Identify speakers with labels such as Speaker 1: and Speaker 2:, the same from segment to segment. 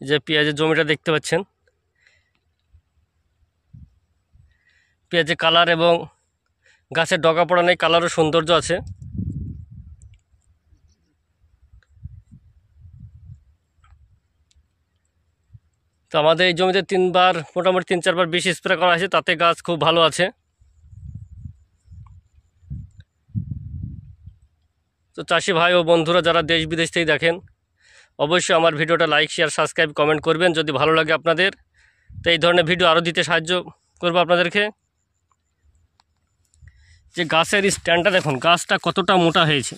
Speaker 1: যে পেঁয়াজের জমিটা দেখতে পাচ্ছেন, পেঁয়াজের কালার এবং গাছের ডগা পড়া নেই, কালারও সৌন্দর্য আছে। তো আমাদের এই জমিতে মোটামুটি 3-4 বার বেশি স্প্রে করা হয়েছে, তাতে গাছ খুব ভালো আছে। তো চাষি ভাই ও বন্ধুরা যারা দেশ বিদেশ থেকে দেখেন, অবশ্যই আমার ভিডিওটা লাইক, শেয়ার, সাবস্ক্রাইব, কমেন্ট করবেন যদি ভালো লাগে আপনাদের। তো এই ধরনের ভিডিও আরও দিতে সাহায্য করবো আপনাদেরকে। যে গাছের স্ট্যান্ডটা দেখুন, গাছটা কতটা মোটা হয়েছে,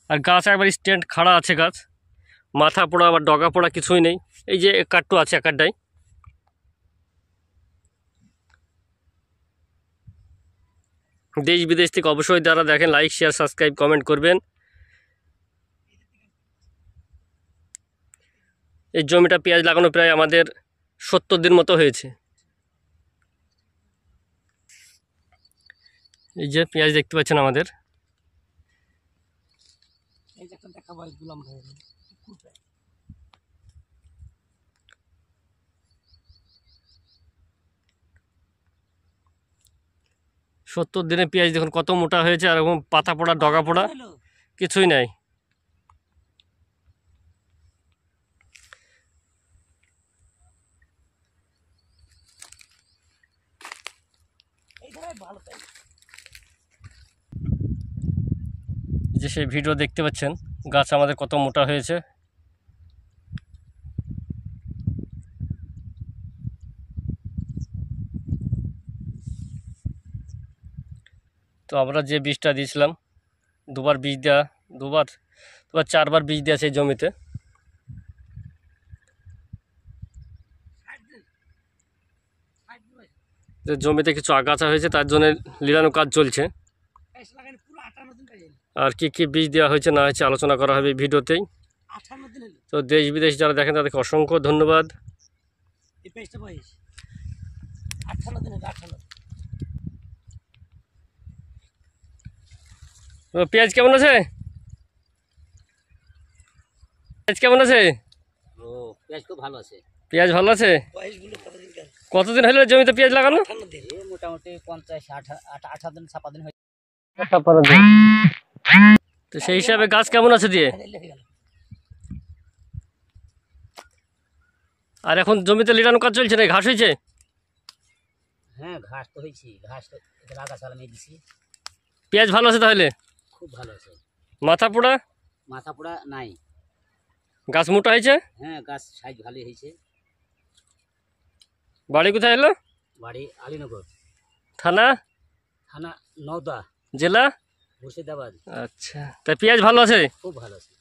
Speaker 1: আর গাছ একবার স্ট্যান্ড খাড়া আছে, গাছ মাথা পোড়া বা ডগা পোড়া কিছুই নেই। এই যে কাট্টু আছে একাড্ডাই। দেশ বিদেশ থেকে অবশ্যই যারা দেখেন লাইক, শেয়ার, সাবস্ক্রাইব, কমেন্ট করবেন। এই জমিটা পেঁয়াজ লাগানো প্রায় আমাদের 70 দিন মতো হয়েছে। এই যে পেঁয়াজ দেখতে পাচ্ছেন আমাদের। সত্তর দিনে পেঁয়াজ দেখুন কত মোটা হয়েছে, আর এরকম পাতা পোড়া ডগা পোড়া কিছুই নাই। যে সেই ভিডিও দেখতে পাচ্ছেন, গাছ আমাদের কত মোটা হয়েছে। তো আমরা যে বীজটা দিয়েছিলাম, দুবার 4বার বীজ দেওয়া আছে এই জমিতে। যে জমিতে কিছু আগাছা হয়েছে, তার জন্য লিলানো কাজ চলছে। আর কি বীজ দেওয়া হয়েছে না হয়েছে আলোচনা করা হবে এই ভিডিওতেই। তো দেশ বিদেশ যারা দেখেন তাদেরকে অসংখ্য ধন্যবাদ। পেঁয়াজ কেমন আছে? পেঁয়াজ কেমন আছে?
Speaker 2: পেঁয়াজ খুব ভালো আছে।
Speaker 1: পেঁয়াজ ভালো আছে। কতদিন হলো জমিতে পেঁয়াজ লাগানো?
Speaker 2: মোটামুটি 50-58 দিন 56 দিন হয়েছে।
Speaker 1: তো সেই হিসাবে গাছ কেমন আছে দিয়ে? আর এখন জমিতে লিটানো কাজ চলছে না, ঘাস হয়েছে?
Speaker 2: হ্যাঁ, ঘাস তো হয়েছে, ঘাস তো লাগা চালা মেয়ে দিছি।
Speaker 1: পেঁয়াজ ভালো আছে তাহলে?
Speaker 2: খুব ভালো আছে।
Speaker 1: মাথা পোড়া?
Speaker 2: মাথা পোড়া নাই।
Speaker 1: গাছ মোটা হয়েছে?
Speaker 2: হ্যাঁ, গাছ সাইজ ভালোই হয়েছে।
Speaker 1: বাড়ি কোথায় এলো?
Speaker 2: বাড়ি আলীনগর।
Speaker 1: থানা?
Speaker 2: থানা নওদা।
Speaker 1: জেলা?
Speaker 2: মুর্শিদাবাদ।
Speaker 1: আচ্ছা, তা পেঁয়াজ ভালো আছে?
Speaker 2: খুব ভালো আছে।